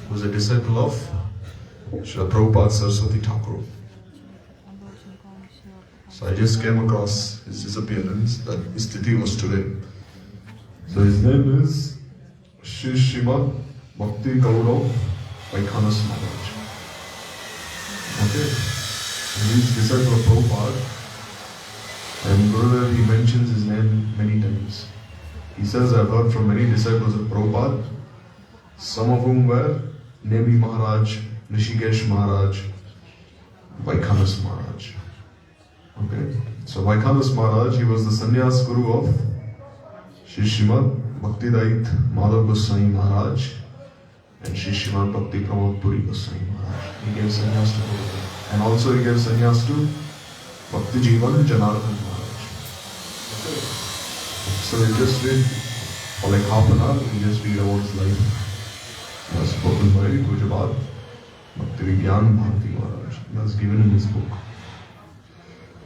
was a disciple of Srila Prabhupada Saraswati Thakur. So I just came across his disappearance, that his tithi was today. So his name is Shri Srimad Bhakti Gaurav Vaikhanas Maharaj. Okay? And he is disciple of Prabhupada. And Gurudev, he mentions his name many times. He says, I've heard from many disciples of Prabhupada, some of whom were Giri Maharaj, Rishikesh Maharaj, Vaikhanas Maharaj. Okay? So Vaikhanas Maharaj, he was the sannyas guru of Shri Srimad Bhakti Dait Madhav Goswami Maharaj and Shri Srimad Bhakti Pramod Puri Goswami Maharaj. He gave sannyas to Prabhupada. And also he gave sannyas to Bhakti Jivan Janardhan Maharaj. Okay. So we just read for like half an hour, we just read about his life. He was spoken by Gujabad Bhakti Vigyan Bharati Maharaj. He was given in his book.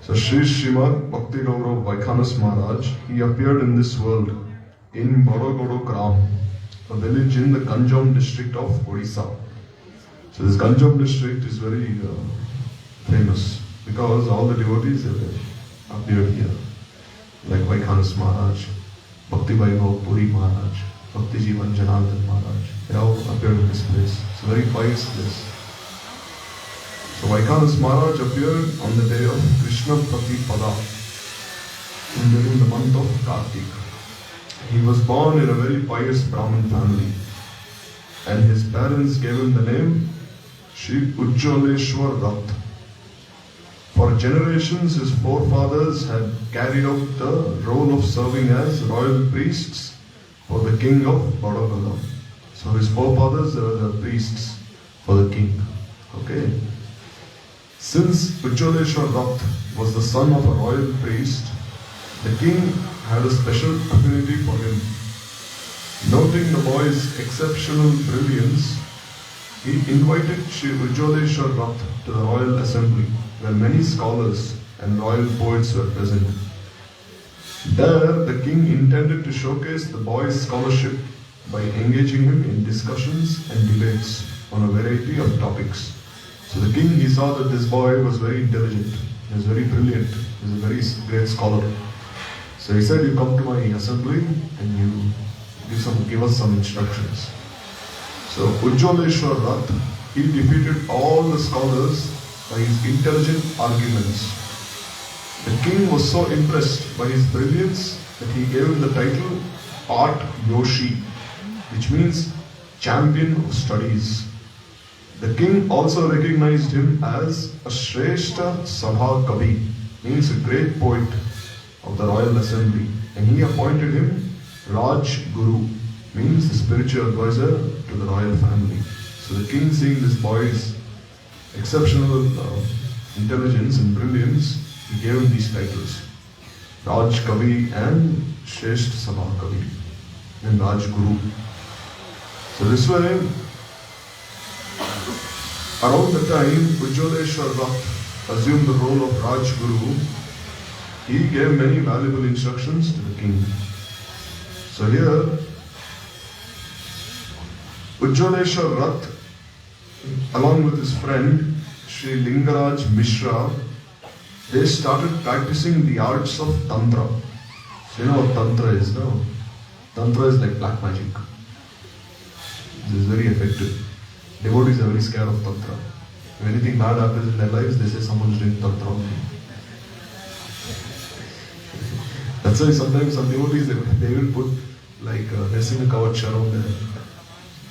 So Shri Srimad Bhakti Gaurav Vaikhanas Maharaj, he appeared in this world in Borogodo Gram, a village in the Ganjam district of Odisha. So this Ganjam district is very famous because all the devotees have appeared here. Like Vaikhanas Maharaj, Bhakti Vaibhav Puri Maharaj, Bhakti Jivan Janardhan Maharaj. They all appeared in this place. It's a very pious place. So Vaikhanas Maharaj appeared on the day of Krishna Pratipada during the month of Kartik. He was born in a very pious Brahmin family and his parents gave him the name Shri Ujjaleshwar Rat. For generations his forefathers had carried out the role of serving as royal priests for the king of Badagadam. So his forefathers were the priests for the king. Okay. Since Ujjaleshwar Rat was the son of a royal priest, the king had a special affinity for him. Noting the boy's exceptional brilliance, he invited Shri Ujjaleshwar Rat to the royal assembly, where many scholars and royal poets were present. There, the king intended to showcase the boy's scholarship by engaging him in discussions and debates on a variety of topics. So the king, he saw that this boy was very intelligent, he was very brilliant, he was a very great scholar. So he said, you come to my assembly and you give us some instructions. So Ujjaleshwar Rat, he defeated all the scholars by his intelligent arguments. The king was so impressed by his brilliance that he gave him the title Art Yoshi, which means champion of studies. The king also recognized him as a Shrestha Sabha Kavi, means a great poet of the royal assembly, and he appointed him Raj Guru, means the spiritual advisor to the royal family. So the king, seeing this boy's exceptional intelligence and brilliance, he gave him these titles, Raj Kavi and Shrestha Sabha Kavi and Raj Guru. So this way, around the time Ujjaleshwar Rat assumed the role of Raj Guru, he gave many valuable instructions to the king. So here, Ujjaleshwar Rat, along with his friend Sri Lingaraj Mishra, they started practicing the arts of Tantra. So you know what Tantra is, no? Tantra is like black magic. This is very effective. Devotees are very scared of Tantra. If anything bad happens in their lives, they say someone's doing Tantra. That's why sometimes some devotees, they will put like Nesina Kavach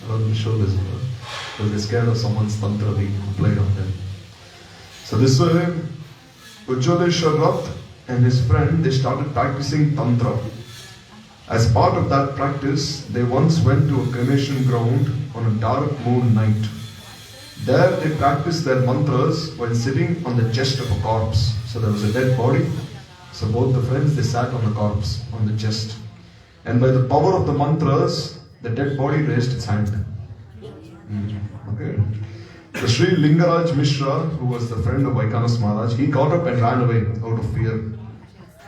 around the shoulders, because they're scared of someone's Tantra being applied on them. So this way, Ujjaleshwar Rat and his friend, they started practicing Tantra. As part of that practice, they once went to a cremation ground on a dark moon night. There they practiced their mantras while sitting on the chest of a corpse. So there was a dead body. So both the friends, they sat on the corpse, on the chest. And by the power of the mantras, the dead body raised its hand. Okay. So Sri Lingaraj Mishra, who was the friend of Vaikhanas Maharaj, he got up and ran away out of fear.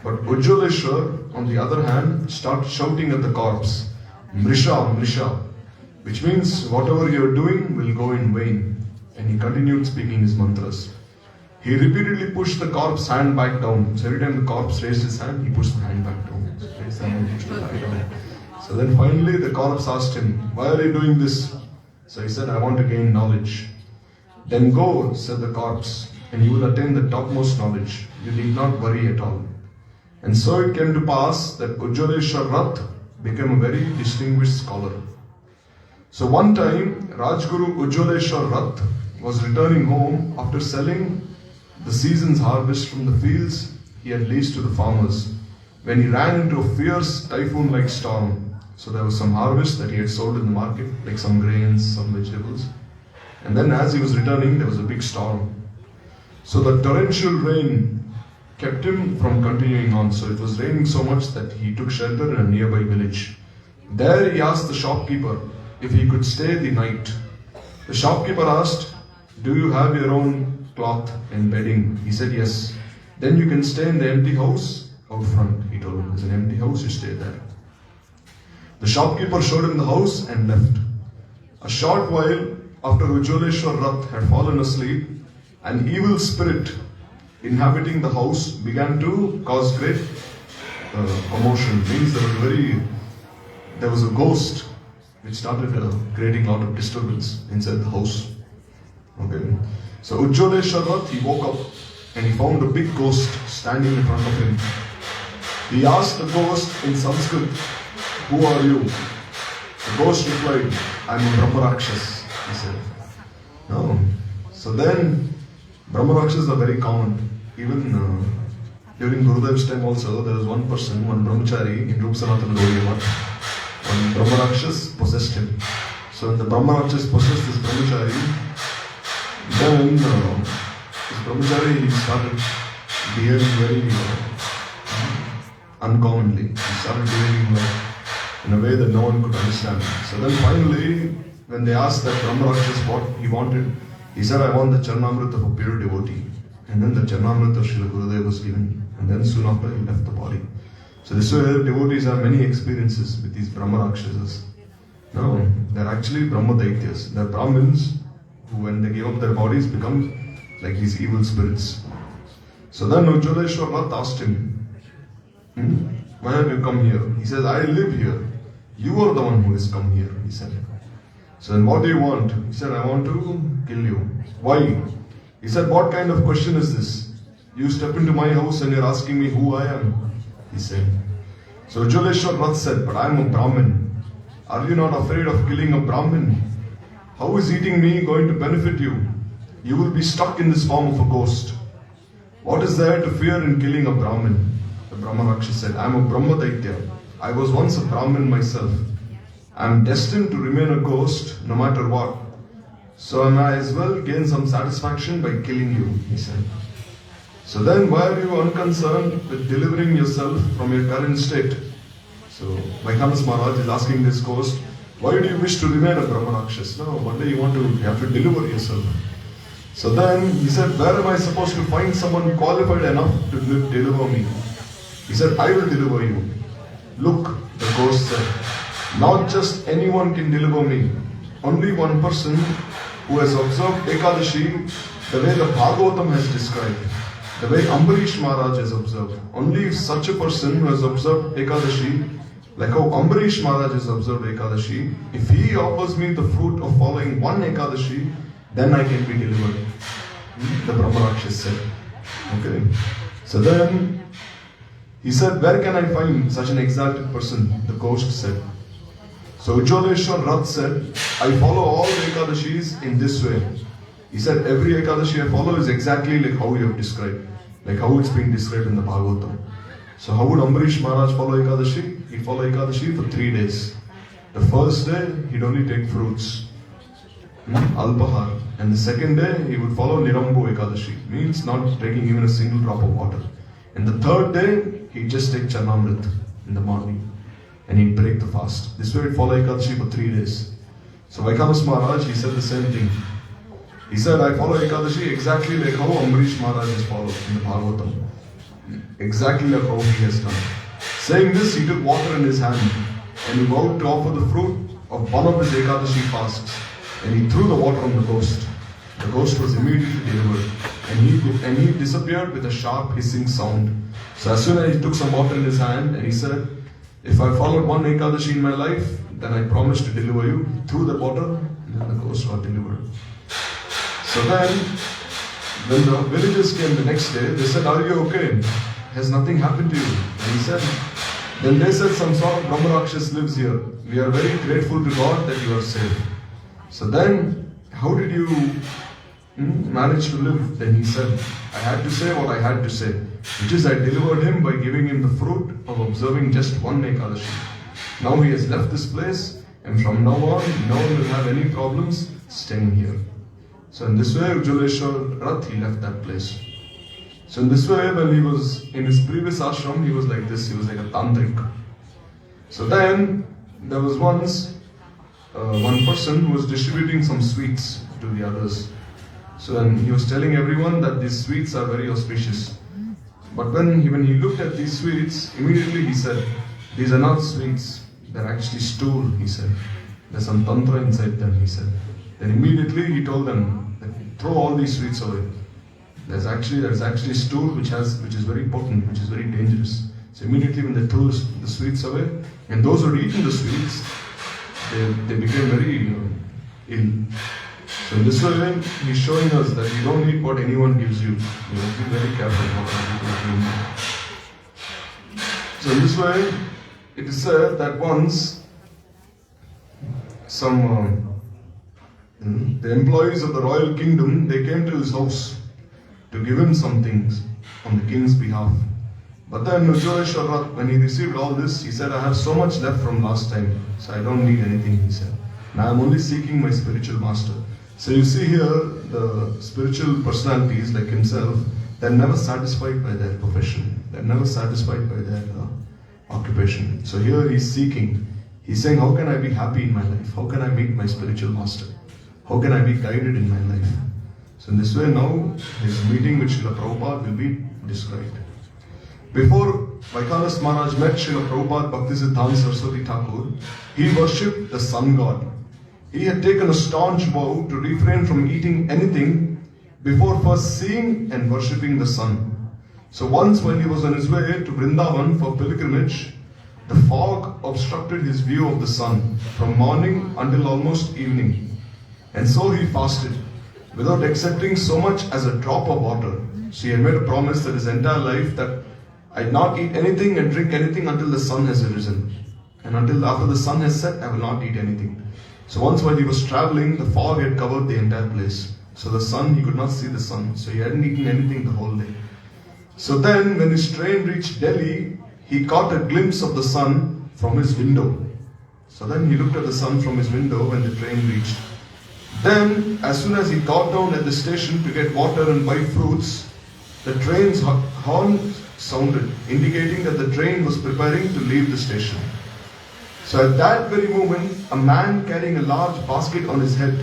But Ujjaleshwar, on the other hand, started shouting at the corpse, Mrisha, Mrisha, which means whatever you are doing will go in vain. And he continued speaking his mantras. He repeatedly pushed the corpse's hand back down. So every time the corpse raised his hand, he pushed the hand back down. Raised the hand, pushed it back down. So then finally the corpse asked him, why are you doing this? So he said, I want to gain knowledge. Then go, said the corpse, and you will attain the topmost knowledge. You need not worry at all. And so it came to pass that Ujjaleshwar Rath became a very distinguished scholar. So one time, Rajguru Ujjaleshwar Rath was returning home after selling the season's harvest from the fields he had leased to the farmers, when he ran into a fierce typhoon-like storm. So there was some harvest that he had sold in the market, like some grains, some vegetables. And then as he was returning, there was a big storm. So the torrential rain kept him from continuing on. So it was raining so much that he took shelter in a nearby village. There he asked the shopkeeper if he could stay the night. The shopkeeper asked, do you have your own cloth and bedding? He said, yes. Then you can stay in the empty house out front. He told him, there's an empty house, you stay there. The shopkeeper showed him the house and left. A short while after Ujjaleshwar Rath had fallen asleep, an evil spirit inhabiting the house began to cause great commotion. Means there was a ghost which started creating a lot of disturbance inside the house. Okay. So Ujjaleshwar Rath, he woke up and he found a big ghost standing in front of him. He asked the ghost in Sanskrit, who are you? The ghost replied, I am a Brahma Rakshas, he said. No. So then, Brahma Rakshas are very common. Even during Gurudev's time also, there was one person, one brahmachari in Rup Sanatana Gaudiya Math. One Brahma Rakshas possessed him. So when the Brahma Rakshas possessed this brahmachari, then this brahmachari, he started behaving very uncommonly. He started behaving in a way that no one could understand. So then finally, when they asked that Brahma Rakshas what he wanted, he said, I want the Charnamrita of a pure devotee. And then the Charnamrita of Srila Gurudev was given. And then soon after he left the body. So this way devotees have many experiences with these Brahma Rakshasas. No, they're actually Brahma Daityas. They're Brahmins who when they give up their bodies become like these evil spirits. So then Ujjaleshwar Rath asked him, why have you come here? He says, I live here. You are the one who has come here, he said. So then what do you want? He said, I want to kill you. Why? He said, what kind of question is this? You step into my house and you're asking me who I am, he said. So Ujjaleshwar Rath said, but I am a Brahmin. Are you not afraid of killing a Brahmin? How is eating me going to benefit you? You will be stuck in this form of a ghost. What is there to fear in killing a Brahmin? The Brahma Rakshas said, I am a Brahma Daitya. I was once a Brahmin myself. I am destined to remain a ghost no matter what. So I might as well gain some satisfaction by killing you, he said. So then why are you unconcerned with delivering yourself from your current state? So Vaikanas Maharaj is asking this ghost, why do you wish to remain a Brahma Rakshas? No, one day you have to deliver yourself. So then he said, where am I supposed to find someone qualified enough to deliver me? He said, I will deliver you. Look, the ghost said, not just anyone can deliver me. Only one person who has observed Ekadashi the way the Bhagavatam has described, the way Ambarish Maharaj has observed. Only if such a person who has observed Ekadashi, like how Ambarish Maharaj has observed Ekadashi, if he offers me the fruit of following one Ekadashi, then I can be delivered. The Brahma Rakshas said. Okay. So then he said, where can I find such an exalted person? The ghost said. So Ujjaleshwar Rath said, I follow all the Ekadashis in this way. He said, every Ekadashi I follow is exactly like how you have described, like how it's being described in the Bhagavatam. So how would Ambarish Maharaj follow Ekadashi? He'd follow Ekadashi for 3 days. The first day, he'd only take fruits, Alpahar. And the second day, he would follow Nirambo Ekadashi, means not taking even a single drop of water. And the third day, he'd just take Charnamrit in the morning. And he'd break the fast. This way he'd follow Ekadashi for 3 days. So Vaikanas Maharaj, he said the same thing. He said, I follow Ekadashi exactly like how Ambarish Maharaj has followed in the Bhagavatam. Exactly like how he has done. Saying this, he took water in his hand and he vowed to offer the fruit of one of his Ekadashi fasts, and he threw the water on the ghost. The ghost was immediately delivered, and he disappeared with a sharp hissing sound. So as soon as he took some water in his hand and he said, if I followed one Ekadashi in my life, then I promise to deliver you. He threw the water, and then the ghost got delivered. So then, when the villagers came the next day, they said, are you okay? Has nothing happened to you? And he said, then they said, some sort of Brahmarakshas lives here. We are very grateful to God that you are safe. So then, how did you manage to live? Then he said, I had to say what I had to say, which is I delivered him by giving him the fruit of observing just one Ekadashi. Now he has left this place, and from now on, no one will have any problems staying here. So in this way, Ujjaleshwar Rath, he left that place. So in this way, when he was in his previous ashram, he was like this, he was like a tantric. So then, there was once one person who was distributing some sweets to the others. So then he was telling everyone that these sweets are very auspicious. But when he looked at these sweets, immediately he said, these are not sweets, they're actually stool, he said. There's some tantra inside them, he said. Then immediately he told them, throw all these sweets away. There's actually stool which is very potent, which is very dangerous. So immediately when they threw the sweets away, and those who had eaten the sweets, they became very ill. So in this way, he's showing us that you don't eat what anyone gives you. You must be very careful what people give you. So in this way, it is said that once the employees of the royal kingdom, they came to his house to give him some things on the king's behalf. But then Ujjaleshwar Rath, when he received all this, he said, I have so much left from last time, so I don't need anything, he said. Now I am only seeking my spiritual master. So you see here, the spiritual personalities like himself, they're never satisfied by their profession. They're never satisfied by their occupation. So here he's seeking. He's saying, how can I be happy in my life? How can I meet my spiritual master? How can I be guided in my life? So in this way now, his meeting with Srila Prabhupada will be described. Before Vaikanas Maharaj met Srila Prabhupada Bhaktisiddhanta Saraswati Thakur, he worshipped the sun god. He had taken a staunch vow to refrain from eating anything before first seeing and worshipping the sun. So once when he was on his way to Vrindavan for pilgrimage, the fog obstructed his view of the sun from morning until almost evening. And so he fasted without accepting so much as a drop of water. So he had made a promise that his entire life that I'd not eat anything and drink anything until the sun has arisen. And until after the sun has set, I will not eat anything. So once while he was traveling, the fog had covered the entire place. So the sun, he could not see the sun. So he hadn't eaten anything the whole day. So then when his train reached Delhi, he caught a glimpse of the sun from his window. So then he looked at the sun from his window when the train reached. Then, as soon as he got down at the station to get water and buy fruits, the train's horn sounded, indicating that the train was preparing to leave the station. So at that very moment, a man carrying a large basket on his head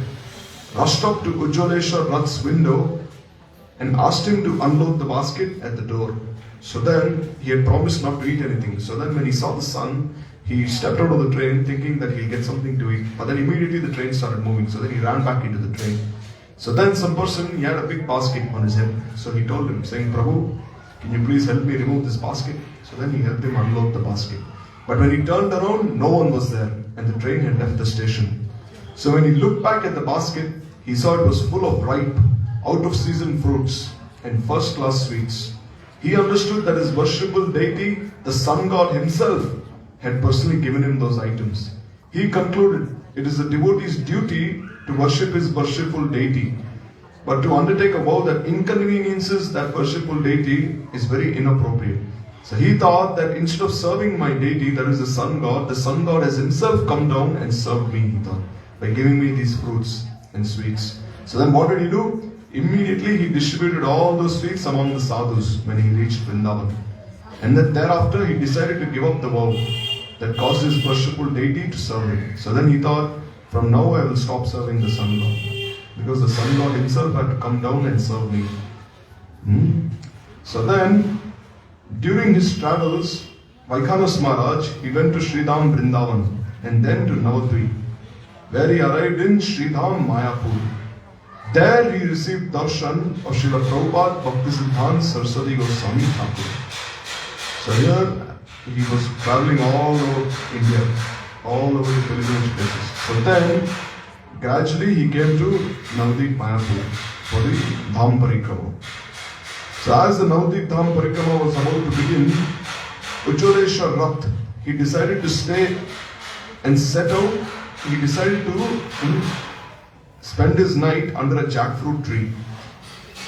rushed up to Ujjaleshwar Rath's window and asked him to unload the basket at the door. So then, he had promised not to eat anything. So then when he saw the sun, he stepped out of the train thinking that he'll get something to eat. But then immediately the train started moving. So then he ran back into the train. So then some person, he had a big basket on his head. So he told him, saying, Prabhu, can you please help me remove this basket? So then he helped him unload the basket. But when he turned around, no one was there. And the train had left the station. So when he looked back at the basket, he saw it was full of ripe, out-of-season fruits and first-class sweets. He understood that his worshipful deity, the sun god himself, had personally given him those items. He concluded it is a devotee's duty to worship his worshipful deity, but to undertake a vow that inconveniences that worshipful deity is very inappropriate. So he thought that instead of serving my deity, that is the sun god has himself come down and served me, he thought, by giving me these fruits and sweets. So then what did he do? Immediately he distributed all those sweets among the sadhus when he reached Vrindavan. And then thereafter he decided to give up the vow that caused his worshipful deity to serve him. So then he thought, from now I will stop serving the sun god, because the sun god himself had to come down and serve me. So then, during his travels, Vaikanas Maharaj, he went to Sridham Vrindavan and then to Navadvip. where he arrived in Sridham, Mayapur. There he received darshan of Srila Prabhupada Bhaktisiddhanta Saraswati Goswami Thakur. So here he was traveling all over India, all over the pilgrimage places. So then gradually he came to Navadvip Mayapur for the Dham Parikrama. So as the Navadvip Dham Parikrama was about to begin, Ujjwaleshwar Rath, he decided to stay and set out. He decided to spend his night under a jackfruit tree.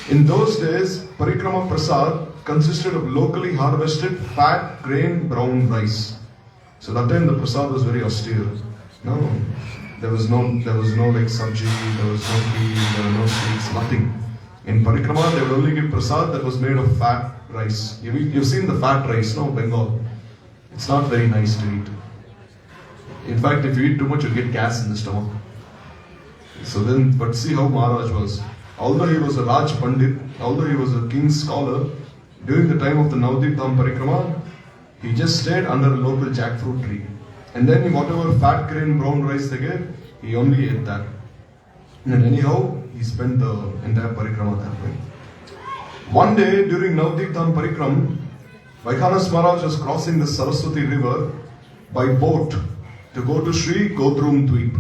In those days, Parikrama Prasad consisted of locally harvested fat grain brown rice. So that time the Prasad was very austere. No, there was no like sabji, there was no tea, there were no sweets, nothing. In Parikrama, they would only give Prasad that was made of fat rice. You've seen the fat rice, no, Bengal. It's not very nice to eat. In fact, if you eat too much, you'll get gas in the stomach. So then, but see how Maharaj was. Although he was a Raj Pandit, although he was a king's scholar, during the time of the Navadvip Dham Parikrama, he just stayed under a local jackfruit tree. And then whatever fat grain brown rice they gave, he only ate that. And anyhow, he spent the entire Parikrama that way. One day during Navadvip Dham Parikram, Vaikanas Maharaj was crossing the Saraswati river by boat to go to Sri Godrum Dweep.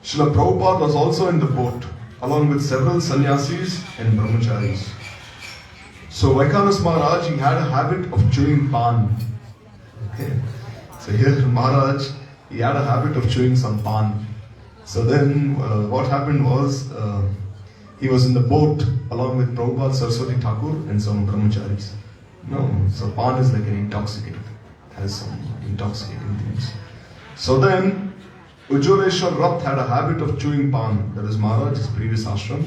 Srila Prabhupada was also in the boat, along with several sannyasis and brahmacharis. So Vaikanas Maharaj, he had a habit of chewing pan. Okay. So here Maharaj, he had a habit of chewing some pan. So then what happened was, he was in the boat along with Prabhupada, Saraswati Thakur and some brahmacharis. No, so pan is like an intoxicant. It has some intoxicating things. So then Ujjwaleshwar Rath had a habit of chewing pan, that is Maharaj's previous ashram,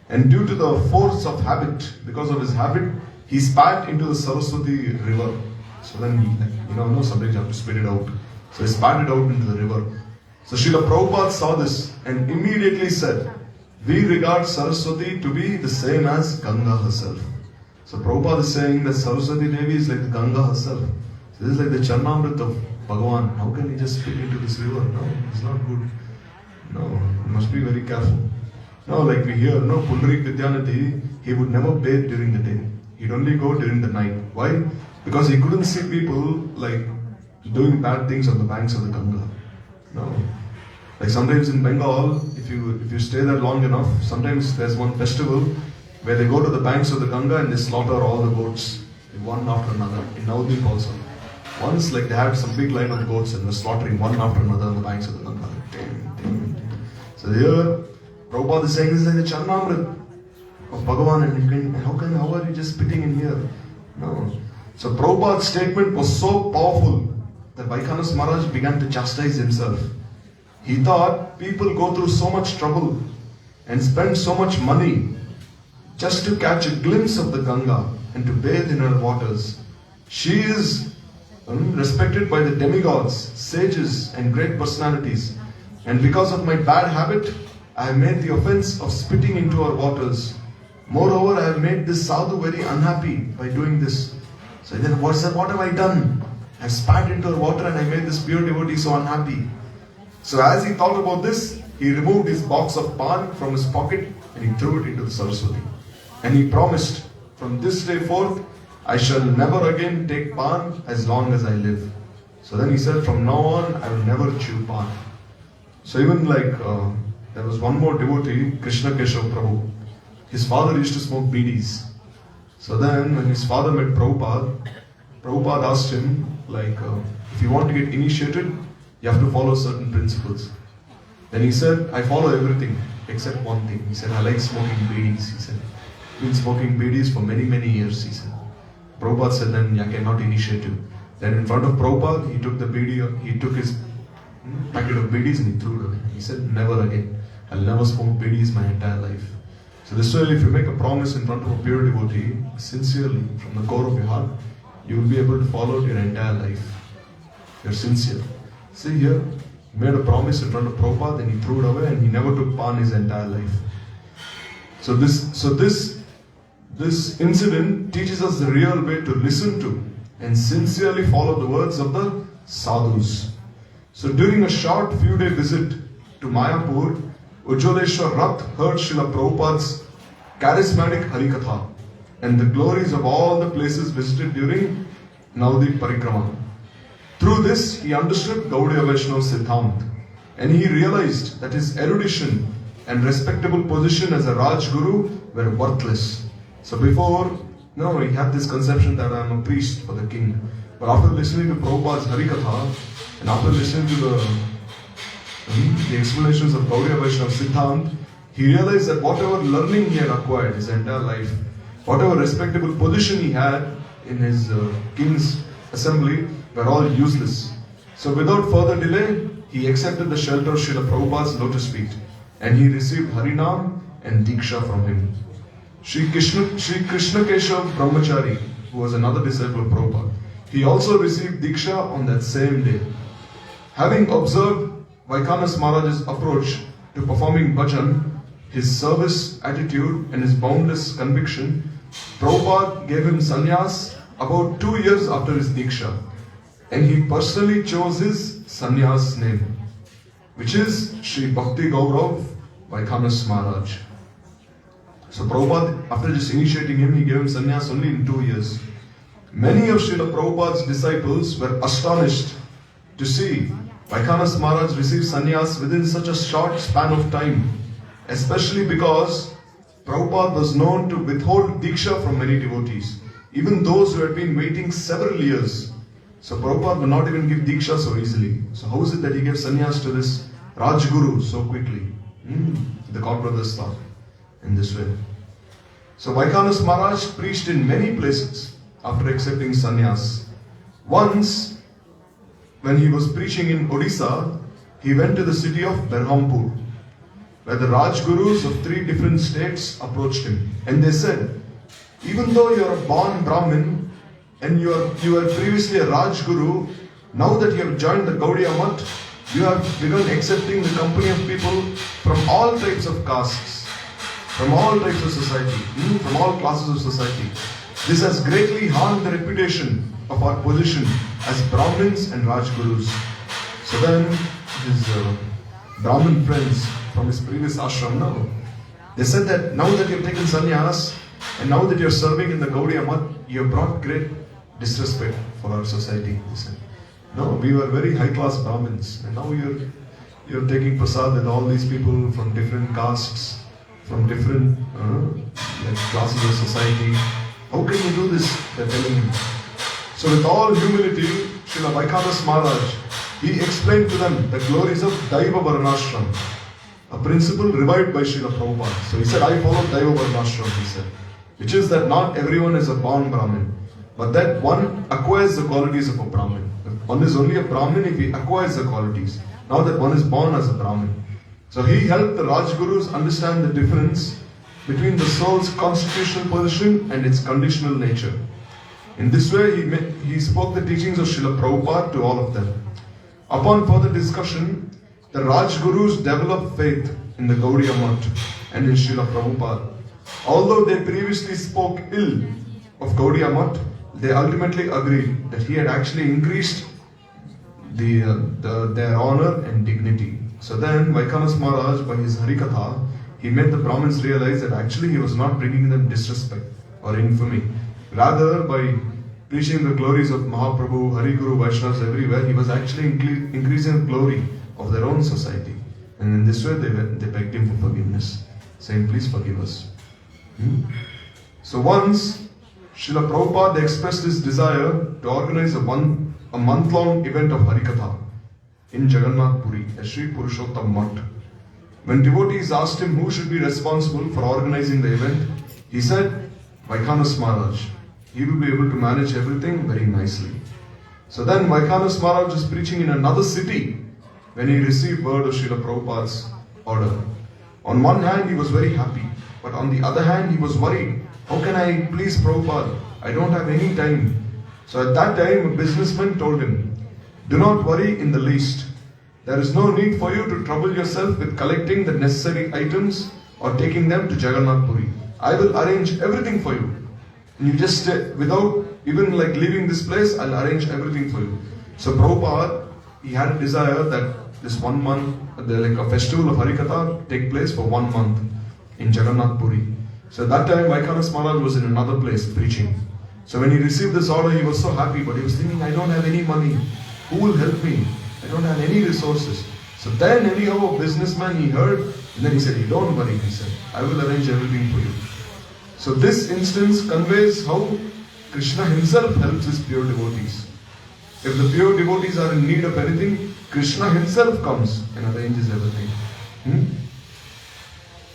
and due to the force of habit, because of his habit, he spat into the Saraswati river. So then he, sometimes you have to spit it out. So he spat it out into the river. So Srila Prabhupada saw this and immediately said, we regard Saraswati to be the same as Ganga herself. So Prabhupada is saying that Saraswati Devi is like the Ganga herself. So this is like the Charnamrit of Bhagavan. How can he just spit into this river? No, it's not good. No, you must be very careful. No, like we hear, Pundarik Vidyanati, he would never bathe during the day. He'd only go during the night. Why? Because he couldn't see people like doing bad things on the banks of the Ganga. No. Like sometimes in Bengal, if you stay there long enough, sometimes there's one festival where they go to the banks of the Ganga and they slaughter all the goats, one after another. In Navadvip also. Once, like they had some big line of goats and were slaughtering one after another on the banks of the Ganga. So here, Prabhupada is saying this is like the Charnamrit of Bhagavan, and how are you just spitting in here? No. So Prabhupada's statement was so powerful that Vaikanas Maharaj began to chastise himself. He thought people go through so much trouble and spend so much money just to catch a glimpse of the Ganga and to bathe in her waters. She is respected by the demigods, sages and great personalities. And because of my bad habit, I have made the offense of spitting into her waters. Moreover, I have made this sadhu very unhappy by doing this. So then what have I done? I have spat into her water and I made this pure devotee so unhappy. So as he thought about this, he removed his box of pan from his pocket and he threw it into the Saraswati. And he promised, from this day forth, I shall never again take pan as long as I live. So then he said, from now on, I will never chew pan. So even like, there was one more devotee, Krishna Keshav Prabhu. His father used to smoke bidis. So then when his father met Prabhupada asked him, like, if you want to get initiated, you have to follow certain principles. Then he said, I follow everything except one thing. He said, I like smoking bidis. He said, I've been smoking bidis for many, many years. He said. Prabhupada said, then I cannot initiate you. Then in front of Prabhupada, he took the bidi, he took his packet of bidis and he threw it away. He said, never again. I'll never smoke bidis my entire life. So this way, if you make a promise in front of a pure devotee, sincerely, from the core of your heart, you will be able to follow it your entire life. You're sincere. See here, he made a promise in front of Prabhupada, then he threw it away and he never took pan his entire life. So this incident teaches us the real way to listen to and sincerely follow the words of the sadhus. So during a short few-day visit, to Mayapur, Ujjwaleshwar Rath heard Srila Prabhupada's charismatic Harikatha and the glories of all the places visited during Navadip Parikrama. Through this, he understood Gaudiya Vaishnava Siddhant, and he realized that his erudition and respectable position as a Raj Guru were worthless. So before, he had this conception that I am a priest for the king. But after listening to Prabhupada's Harikatha and after listening to the explanations of Gaudiya Vaishnava Siddhant, he realized that whatever learning he had acquired his entire life, whatever respectable position he had in his king's assembly, were all useless. So without further delay, he accepted the shelter of Srila Prabhupada's lotus feet and he received Harinam and Diksha from him. Sri Krishna Keshav Brahmachari, who was another disciple of Prabhupada, he also received Diksha on that same day. Having observed Vaikanas Maharaj's approach to performing bhajan, his service attitude and his boundless conviction, Prabhupada gave him sannyas about 2 years after his Diksha, and he personally chose his sannyas name, which is Sri Bhakti Gaurav Vaikanas Maharaj. So Prabhupada, after just initiating him, he gave him sannyas only in 2 years. Many of Srila Prabhupada's disciples were astonished to see Vaikanas Maharaj receive sannyas within such a short span of time, especially because Prabhupada was known to withhold Diksha from many devotees, even those who had been waiting several years. So Prabhupada would not even give Diksha so easily. So how is it that he gave sannyas to this Rajguru so quickly? The God brothers thought in this way. So Vaikanas Maharaj preached in many places after accepting sannyas. Once, when he was preaching in Odisha, he went to the city of Berhampur, where the Rajgurus of 3 different states approached him. And they said, even though you are a born Brahmin and you were previously a Rajguru, now that you have joined the Gaudiya Math, you have begun accepting the company of people from all types of castes, from all types of society, from all classes of society. This has greatly harmed the reputation of our position as Brahmins and Rajgurus. So then his Brahmin friends from his previous ashram, they said that now that you have taken sannyas and now that you are serving in the Gaudiya Math, you have brought great disrespect for our society. They said, no, we were very high class Brahmins and now you're taking prasad with all these people from different castes, from different classes of society. How can you do this? They're telling him. So with all humility, Srila Vaikanas Maharaj, he explained to them the glories of Daiva Varnashram, a principle revived by Srila Prabhupada. So he said, I follow Daiva Varnashram, he said, which is that not everyone is a born Brahmin, but that one acquires the qualities of a Brahmin. One is only a Brahmin if he acquires the qualities, not that one is born as a Brahmin. So he helped the Rajgurus understand the difference between the soul's constitutional position and its conditional nature. In this way, he spoke the teachings of Srila Prabhupada to all of them. Upon further discussion, the Rajgurus developed faith in the Gaudiya Math and in Srila Prabhupada. Although they previously spoke ill of Gaudiya Math, they ultimately agreed that he had actually increased their honor and dignity. So then, Vaikanas Maharaj, by his Harikatha, he made the Brahmins realize that actually he was not bringing them disrespect or infamy. Rather, by preaching the glories of Mahaprabhu, Hariguru, Vaishnavas everywhere, he was actually increasing the glory of their own society. And in this way, they begged him for forgiveness, saying, please forgive us. So once, Srila Prabhupada expressed his desire to organize a month-long event of Harikatha in Jagannath Puri, at Sri Purushottam Math. When devotees asked him who should be responsible for organizing the event, he said, Vaikanas Maharaj. He will be able to manage everything very nicely. So then Vaikanas Maharaj was preaching in another city when he received word of Srila Prabhupada's order. On one hand, he was very happy, but on the other hand, he was worried. How can I please Prabhupada? I don't have any time. So at that time, a businessman told him, do not worry in the least. There is no need for you to trouble yourself with collecting the necessary items or taking them to Jagannath Puri. I will arrange everything for you. And you just stay, without even leaving this place, I'll arrange everything for you. So Prabhupada, he had a desire that this 1 month, like a festival of Harikatha take place for 1 month in Jagannath Puri. So at that time, Vaikanas Maharaj was in another place preaching. So when he received this order, he was so happy, but he was thinking, I don't have any money. Who will help me? I don't have any resources. So then anyhow, a businessman, he heard, and then he said, don't worry, he said, I will arrange everything for you. So this instance conveys how Krishna himself helps his pure devotees. If the pure devotees are in need of anything, Krishna himself comes and arranges everything.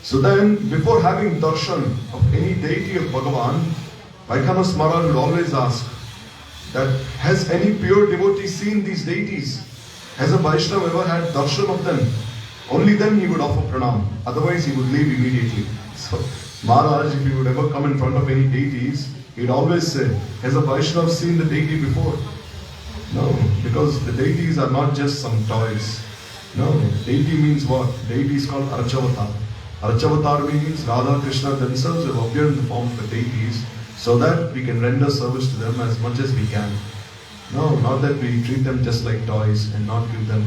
So then, before having darshan of any deity of Bhagavan, Vaikanas Maharaj would always ask that, has any pure devotee seen these deities? Has a Vaishnava ever had darshan of them? Only then he would offer pranam. Otherwise he would leave immediately. So Maharaj, if he would ever come in front of any deities, he'd always say, has a Vaishnava seen the deity before? No, because the deities are not just some toys. No, deity means what? Deity is called Archavatar. Archavatar means Radha Krishna themselves have appeared in the form of the deities so that we can render service to them as much as we can. No, not that we treat them just like toys and not give them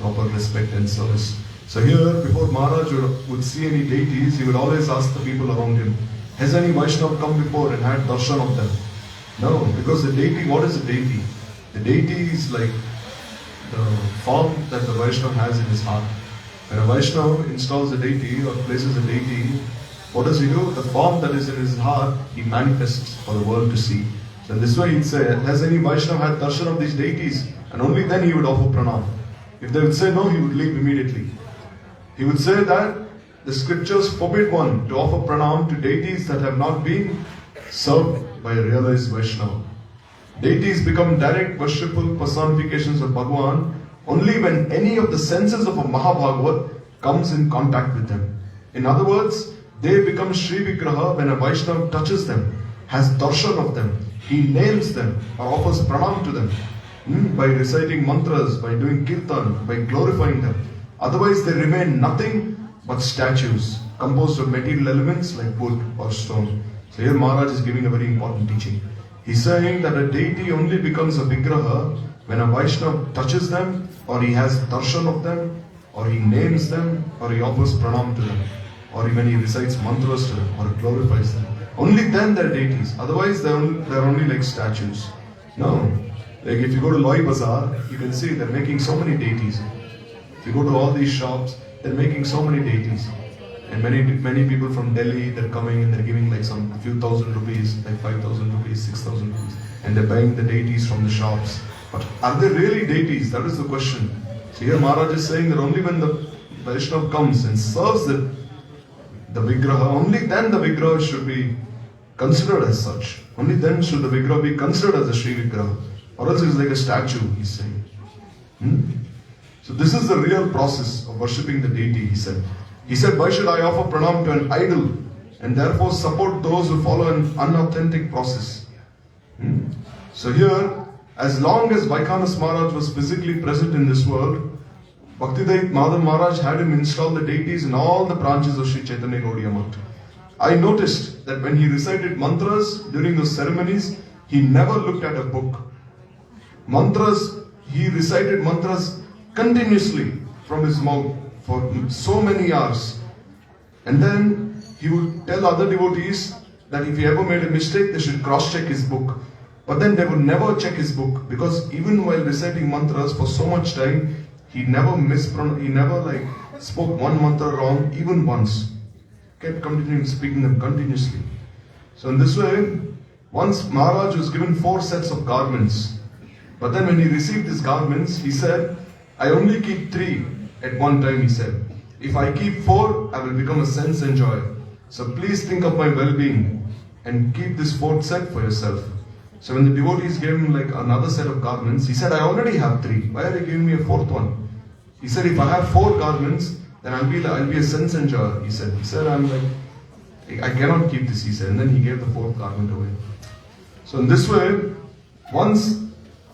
proper respect and service. So here, before Maharaj would see any deities, he would always ask the people around him, has any Vaishnava come before and had darshan of them? No, because the deity, what is the deity? The deity is like the form that the Vaishnava has in his heart. When a Vaishnava installs a deity or places a deity, what does he do? The form that is in his heart, he manifests for the world to see. So in this way he'd say, has any Vaishnava had darshan of these deities? And only then he would offer pranam. If they would say no, he would leave immediately. He would say that the scriptures forbid one to offer pranam to deities that have not been served by a realized Vaishnava. Deities become direct worshipful personifications of Bhagavan only when any of the senses of a Mahabhagavat comes in contact with them. In other words, they become Sri Vigraha when a Vaishnava touches them, has darshan of them, he names them or offers pranam to them by reciting mantras, by doing kirtan, by glorifying them. Otherwise they remain nothing but statues composed of material elements like wood or stone. So here Maharaj is giving a very important teaching. He's saying that a deity only becomes a Vigraha when a Vaishnava touches them, or he has darshan of them, or he names them, or he offers pranam to them, or when he recites mantras to them, or glorifies them. Only then they're deities. Otherwise they're only like statues. No. Like if you go to Loi Bazaar, you can see they're making so many deities. If you go to all these shops, they're making so many deities. And many people from Delhi, they're coming and they're giving like some few thousand rupees, like 5,000 rupees, 6,000 rupees. And they're buying the deities from the shops. But are they really deities? That is the question. So here Maharaj is saying that only when the Vaishnava comes and serves the Vigraha, only then the Vigraha should be considered as such. Only then should the Vigraha be considered as a Sri Vigraha. Or else it's like a statue, he's saying. So this is the real process of worshipping the deity, he said. He said, why should I offer pranam to an idol and therefore support those who follow an unauthentic process? So here, as long as Vaikanas Maharaj was physically present in this world, Bhaktidait Madhav Maharaj had him install the deities in all the branches of Sri Chaitanya Gaudiya Math. I noticed that when he recited mantras during those ceremonies, he never looked at a book. He recited mantras continuously from his mouth for so many hours. And then he would tell other devotees that if he ever made a mistake, they should cross-check his book. But then they would never check his book, because even while reciting mantras for so much time, he never spoke one mantra wrong even once. Kept continuing speaking them continuously. So in this way, once Maharaj was given 4 sets of garments. But then when he received his garments, he said, I only keep 3 at one time, he said. If I keep 4, I will become a sense enjoyer. So please think of my well-being and keep this 4th set for yourself. So when the devotees gave him like another set of garments, he said, I already have 3. Why are they giving me a 4th one? He said, if I have 4 garments, then I'll be a sense enjoyer, he said. He said, I cannot keep this, he said. And then he gave the 4th garment away. So in this way, once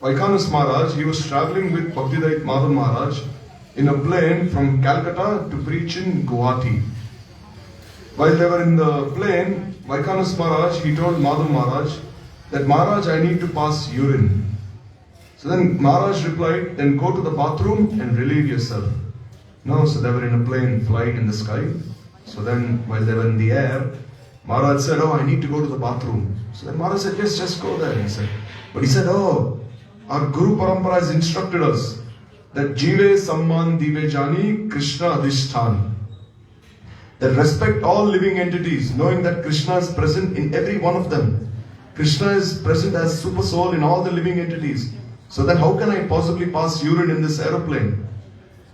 Vaikanas Maharaj, he was traveling with Bhaktidait Madhav Maharaj in a plane from Calcutta to preach in Guwahati. While they were in the plane, Vaikanas Maharaj, he told Madhav Maharaj that, Maharaj, I need to pass urine. So then Maharaj replied, then go to the bathroom and relieve yourself. No, so they were in a plane flying in the sky. So then while they were in the air, Maharaj said, oh, I need to go to the bathroom. So then Maharaj said, yes, just go there. He said, but he said, oh, our Guru Parampara has instructed us that Jive Samman Dive Jani Krishna Adhishthan. That respect all living entities, knowing that Krishna is present in every one of them. Krishna is present as super soul in all the living entities. So then how can I possibly pass urine in this aeroplane?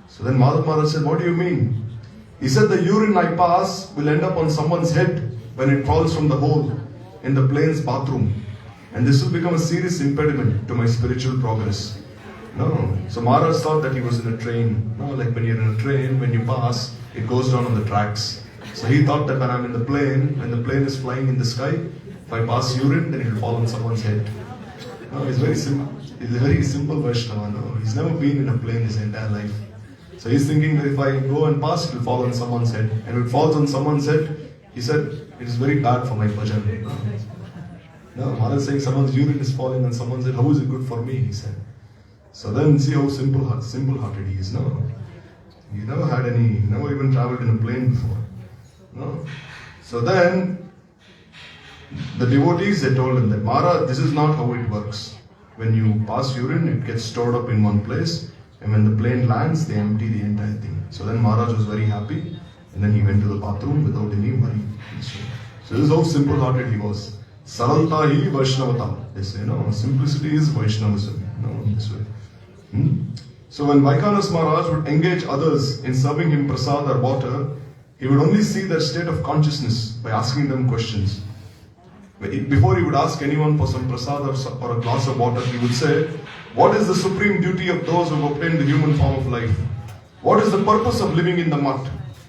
So then Madhav Maharaj said, what do you mean? He said, the urine I pass will end up on someone's head when it falls from the hole in the plane's bathroom. And this will become a serious impediment to my spiritual progress. No. So Maharaj thought that he was in a train. No, like when you're in a train, when you pass, it goes down on the tracks. So he thought that when I'm in the plane, when the plane is flying in the sky, if I pass urine, then it will fall on someone's head. No, it's very simple. He's a very simple Vaishnava. No, he's never been in a plane his entire life. So he's thinking that if I go and pass, it will fall on someone's head. And if it falls on someone's head, he said, it is very bad for my bhajan. No, Maharaj is saying someone's urine is falling on someone's head. How is it good for me? He said. So then see how simple-hearted he is. No, he never even traveled in a plane before. No. So then the devotees, they told him that Maharaj, this is not how it works. When you pass urine, it gets stored up in one place, and when the plane lands, they empty the entire thing. So then Maharaj was very happy, and then he went to the bathroom without any worry. So this is how simple-hearted he was. Saralta hi Vaishnavata. They say, no, simplicity is Vaishnavism. No, in this way. So when Vaikanas Maharaj would engage others in serving him prasad or water, he would only see their state of consciousness by asking them questions. Before he would ask anyone for some prasad or a glass of water, he would say, what is the supreme duty of those who have obtained the human form of life? What is the purpose of living in the mutt?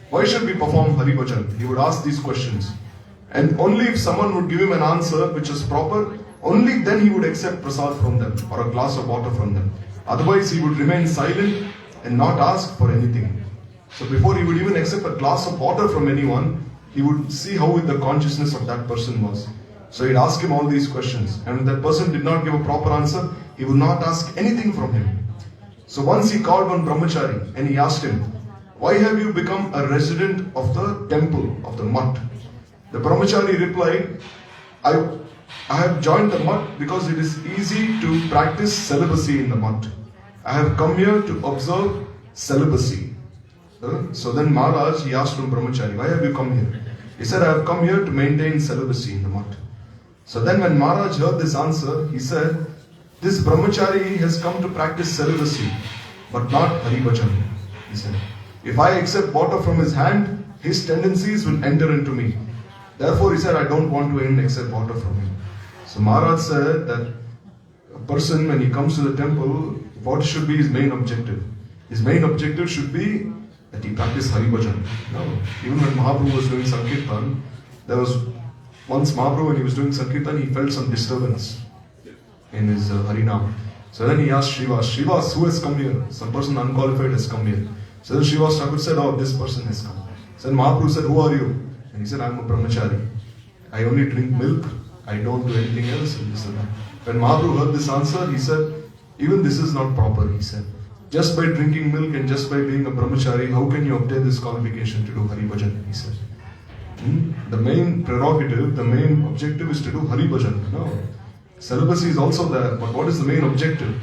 Why should we perform Hari Bhajan? He would ask these questions. And only if someone would give him an answer which is proper, only then he would accept prasad from them or a glass of water from them. Otherwise, he would remain silent and not ask for anything. So before he would even accept a glass of water from anyone, he would see how the consciousness of that person was. So he'd ask him all these questions. And if that person did not give a proper answer, he would not ask anything from him. So once he called one brahmachari and he asked him, why have you become a resident of the temple, of the mutt? The brahmachari replied, I have joined the mutt because it is easy to practice celibacy in the mutt. I have come here to observe celibacy. So then Maharaj, he asked from brahmachari, why have you come here? He said, I have come here to maintain celibacy in the mutt. So then when Maharaj heard this answer, he said, this brahmachari has come to practice celibacy, but not Hari Bhajan. He said, if I accept water from his hand, his tendencies will enter into me. Therefore, he said, I don't want to even accept water from him. So Maharaj said that a person, when he comes to the temple, what should be his main objective? His main objective should be that he practice Hari Bhajan. No. Even when Mahaprabhu was doing Sankirtan, there was once Mahaprabhu, when he was doing Sankirtan, he felt some disturbance in his Harinam. So then he asked Srivas, who has come here? Some person unqualified has come here. So then Srivas Thakur said, oh, this person has come. So then Mahaprabhu said, who are you? And he said, I am a brahmachari. I only drink milk. I don't do anything else. And this and that. When Mahaprabhu heard this answer, he said, even this is not proper, he said. Just by drinking milk and just by being a brahmachari, how can you obtain this qualification to do Hari Bhajan? He said. The main prerogative, the main objective is to do Hari Bhajan. No. Celibacy is also there, but what is the main objective?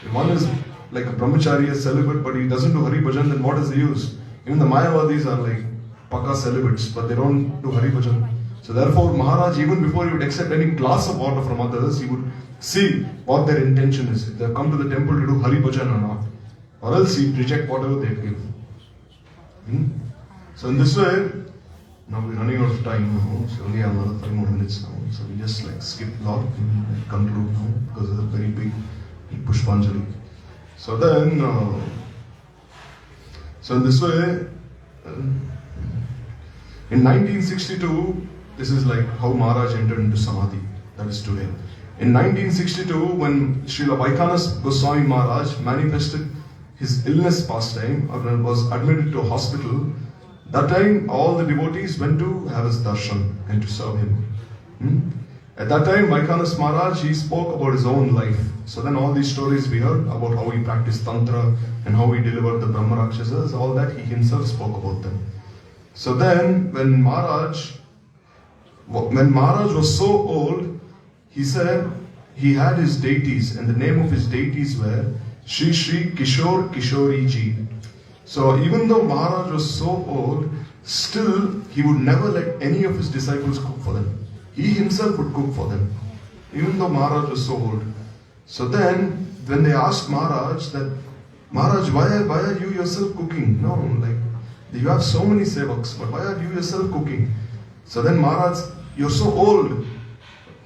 If one is like a brahmachari, a celibate, but he doesn't do Hari Bhajan, then what is the use? Even the Mayavadis are like Paka celibates, but they don't do Hari Bhajan. So therefore, Maharaj, even before he would accept any glass of water from others, he would see what their intention is. If they have come to the temple to do Hari Bhajan or not. Or else he'd reject whatever they give. So in this way, now we're running out of time now, so only have another 5 more minutes now. So we just like skip a lot and conclude now because it's a very big Pushpanjali. So then, so in this way, in 1962, this is like how Maharaj entered into Samadhi, that is today. In 1962, when Srila Vaikanas Goswami Maharaj manifested his illness pastime or was admitted to a hospital, that time all the devotees went to have his darshan and to serve him. At that time, Vaikanas Maharaj, he spoke about his own life. So then all these stories we heard about how he practiced Tantra and how he delivered the Brahma Rakshasas, all that he himself spoke about them. So then, when Maharaj was so old, he said he had his deities, and the name of his deities were Shri Shri Kishore Kishori Ji. So even though Maharaj was so old, still he would never let any of his disciples cook for them. He himself would cook for them, even though Maharaj was so old. So then, when they asked Maharaj that, Maharaj, why are you yourself cooking? No, like, you have so many sevaks, but why are you yourself cooking? So then Maharaj, you're so old.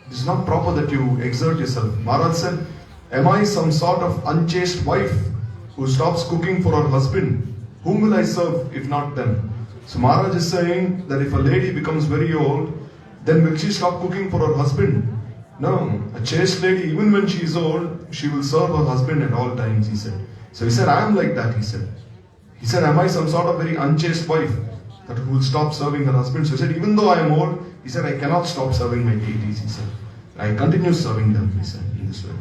It's not proper that you exert yourself. Maharaj said, am I some sort of unchaste wife who stops cooking for her husband? Whom will I serve if not them? So Maharaj is saying that if a lady becomes very old, then will she stop cooking for her husband? No, a chaste lady, even when she is old, she will serve her husband at all times, he said. So he said, I am like that, he said. He said, am I some sort of very unchaste wife that who will stop serving her husband? So he said, even though I am old, he said, I cannot stop serving my deities, he said. I continue serving them, he said, in this way.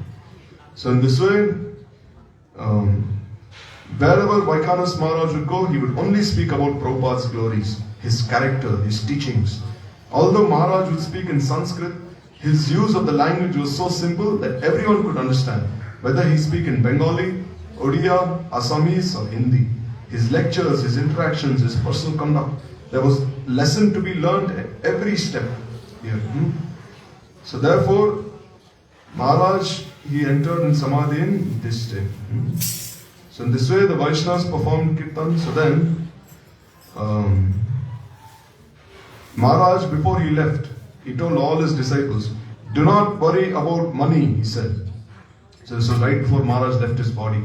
So in this way, wherever Vaikanas Maharaj would go, he would only speak about Prabhupada's glories, his character, his teachings. Although Maharaj would speak in Sanskrit, his use of the language was so simple that everyone could understand, whether he speak in Bengali, Odia, Assamese or Hindi. His lectures, his interactions, his personal conduct, there was lesson to be learned at every step here. So therefore, Maharaj, he entered in Samadhi in this day. So in this way, the Vaishnavas performed Kirtan. So then, Maharaj, before he left, he told all his disciples, do not worry about money, he said. So this was right before Maharaj left his body.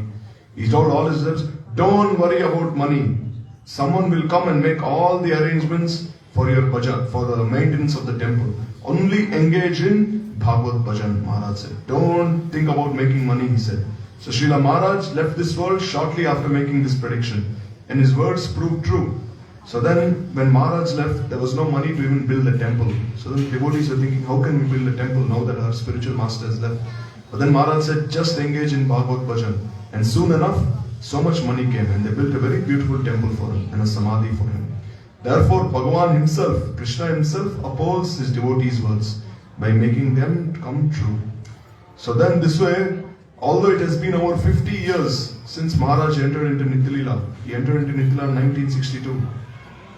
He told all his disciples, don't worry about money. Someone will come and make all the arrangements for your bhajan, for the maintenance of the temple. Only engage in Bhagavad Bhajan, Maharaj said. Don't think about making money, he said. So Srila Maharaj left this world shortly after making this prediction. And his words proved true. So then, when Maharaj left, there was no money to even build a temple. So then devotees were thinking, how can we build a temple now that our spiritual master has left? But then Maharaj said, just engage in Bhagavad Bhajan. And soon enough, so much money came and they built a very beautiful temple for him and a samadhi for him. Therefore, Bhagavan himself, Krishna himself, upholds his devotees' words by making them come true. So then this way, although it has been over 50 years since Maharaj entered into Nityalila, he entered into Nityalila in 1962.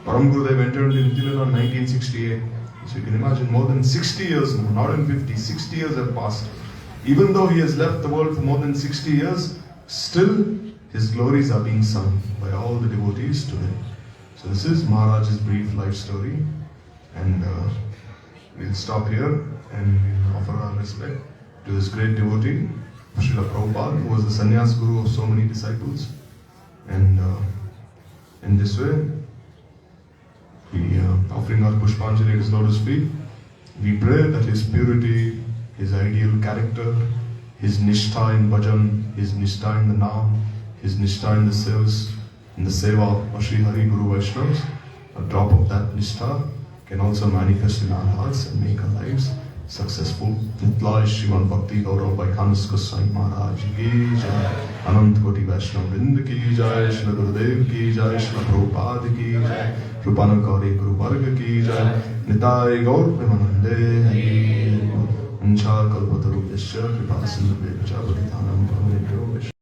Param Gurudev entered into Nityalila in 1968. So you can imagine more than 60 years now, not in 50, 60 years have passed. Even though he has left the world for more than 60 years, still his glories are being sung by all the devotees today. So this is Maharaj's brief life story, and we'll stop here and we'll offer our respect to this great devotee, Srila Prabhupada, who was the sannyas guru of so many disciples. And in this way, we offering our Pushpanjali at his lotus feet, we pray that his purity, his ideal character, his nishtha in bhajan, his nishtha in the naam, his nishtha in the service, in the seva of Sri Hari Guru Vaishnavas, a drop of that nishtha can also manifest in our hearts and make our lives successful. Nitlai Shriman Bhakti Gaurav Vaikanas Goswami Maharaj ki jai, Anant Koti Vaishnav Vrind ki jai, Shri Gurudev ki jai, Shri Prabhupada ki jai, Rupanakari Guru Varga ki jai, Nitai Gaur Premanande Hari Ancha Kalpataru Yasya Kripa Sindhu Vecha Bodhidhanam Brahmanebhyo